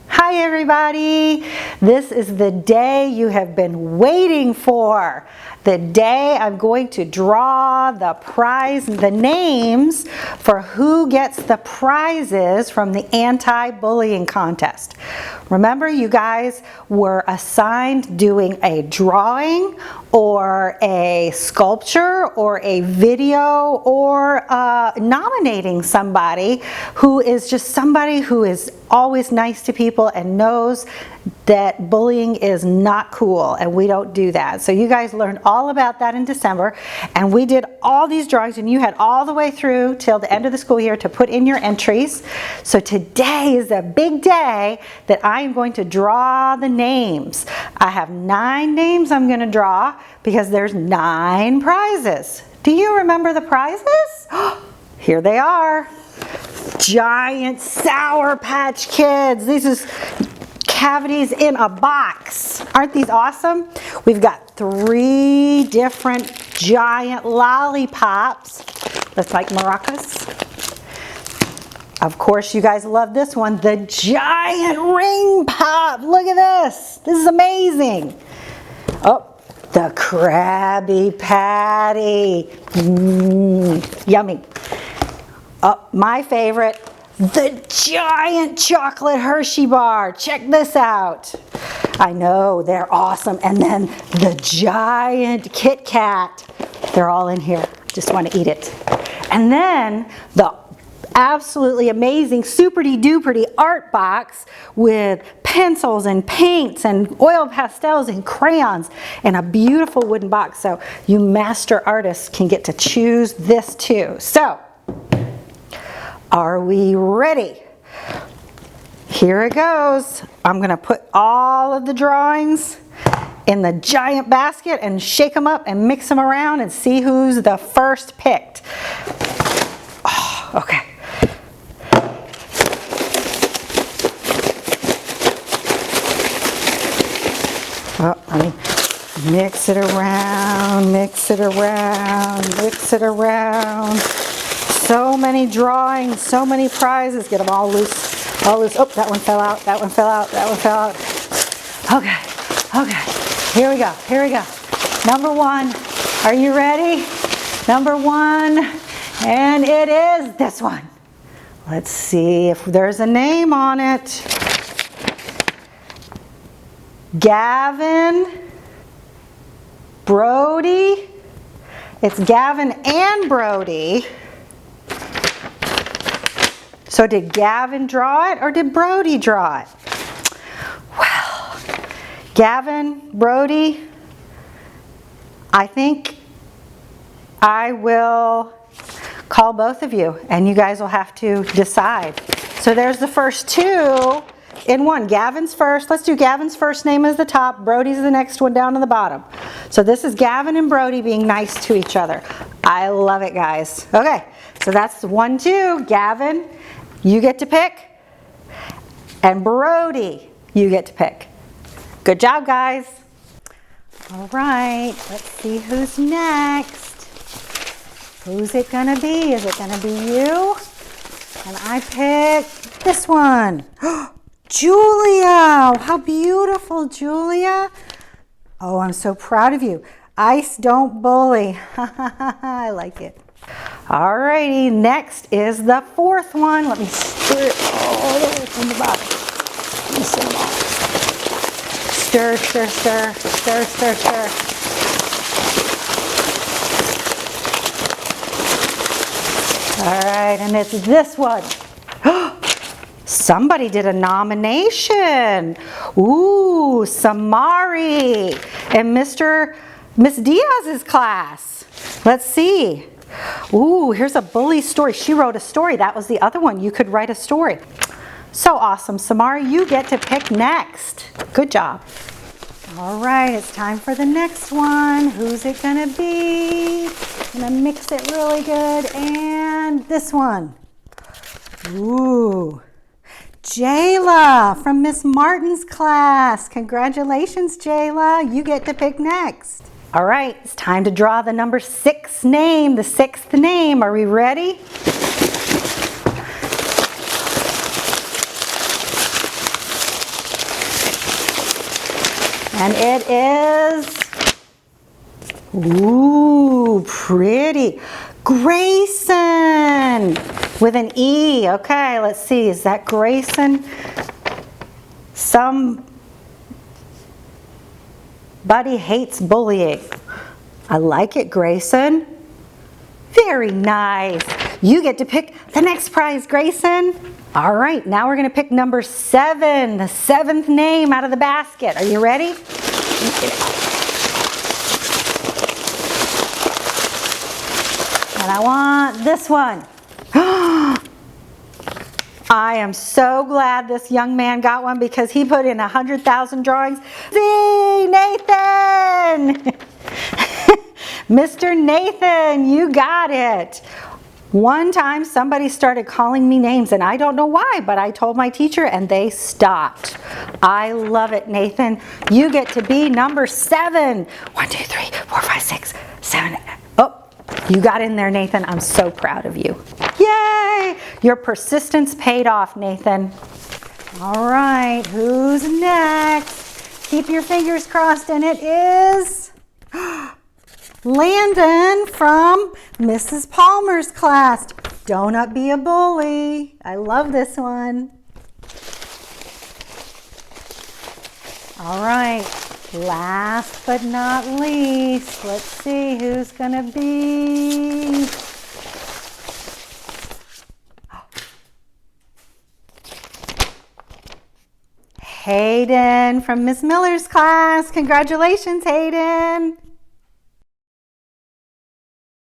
Hi everybody! This is the day you have been waiting for. The day I'm going to draw the prize, the names for who gets the prizes from the anti-bullying contest. Remember, you guys were assigned doing a drawing or a sculpture or a video or nominating somebody who is just somebody who is always nice to people and knows that bullying is not cool, and we don't do that. So you guys learned all about that in December, and we did all these drawings, and you had all the way through till the end of the school year to put in your entries. So today is a big day that I am going to draw the names. I have 9 names I'm going to draw because there's 9 prizes. Do you remember the prizes? Here they are. Giant Sour Patch Kids. These is cavities in a box. Aren't these awesome? We've got 3 different giant lollipops. That's like maracas. Of course, you guys love this one, the giant ring pop. Look at this. This is amazing. Oh, the Crabby Patty. Yummy. Oh, my favorite, the Giant Chocolate Hershey Bar. Check this out. I know, they're awesome. And then the Giant Kit Kat. They're all in here. Just want to eat it. And then the absolutely amazing super-duper art box with pencils and paints and oil pastels and crayons and a beautiful wooden box. So you master artists can get to choose this too. So, are we ready? Here it goes. I'm going to put all of the drawings in the giant basket and shake them up and mix them around and see who's the first picked. Oh, okay. Oh, let me mix it around, mix it around, mix it around. So many drawings, so many prizes. Get them all loose, all loose. Oh, that one fell out, that one fell out, that one fell out. Okay, okay, here we go, here we go. Number 1, are you ready? Number 1, and it is this one. Let's see if there's a name on it. Gavin Brody. It's Gavin and Brody. So did Gavin draw it or did Brody draw it? Well, Gavin, Brody, I think I will call both of you and you guys will have to decide. So there's the first 2 in one. Gavin's first. Let's do Gavin's first name as the top. Brody's the next one down to the bottom. So this is Gavin and Brody being nice to each other. I love it, guys. Okay, so that's 1, 2. Gavin, you get to pick. And Brody, you get to pick. Good job, guys. All right, let's see who's next. Who's it gonna be? Is it gonna be you? And I pick this one. Julia! How beautiful, Julia. Oh, I'm so proud of you. Ice don't bully. I like it. Alrighty, next is the 4th one. Let me stir it all the way from the bottom. Mix them all. Stir, stir, stir, stir, stir, stir. Alright, and it's this one. Somebody did a nomination. Ooh, Samari in Miss Diaz's class. Let's see. Ooh, here's a bully story. She wrote a story. That was the other one. You could write a story. So awesome. Samari, you get to pick next. Good job. All right, it's time for the next one. Who's it gonna be? I'm gonna mix it really good. And this one. Ooh. Jayla from Miss Martin's class. Congratulations, Jayla. You get to pick next. All right, it's time to draw the number 6 name, the 6th name. Are we ready? And it is, ooh, pretty. Grayson with an E. Okay, let's see. Is that Grayson? Somebody hates bullying. I like it, Grayson. Very nice. You get to pick the next prize, Grayson. All right, now we're going to pick number 7, the 7th name out of the basket. Are you ready? And I want this one. I am so glad this young man got one because he put in 100,000 drawings. See, Nathan! Mr. Nathan, you got it. One time somebody started calling me names and I don't know why, but I told my teacher and they stopped. I love it, Nathan. You get to be number 7. 1, 2, 3, 4, 5, 6, 7. Oh, you got in there, Nathan. I'm so proud of you. Yay! Your persistence paid off, Nathan. All right, who's next? Keep your fingers crossed, and it is Landon from Mrs. Palmer's class. Don't be a bully. I love this one. All right, last but not least, let's see who's gonna be. Hayden from Miss Miller's class. Congratulations, Hayden.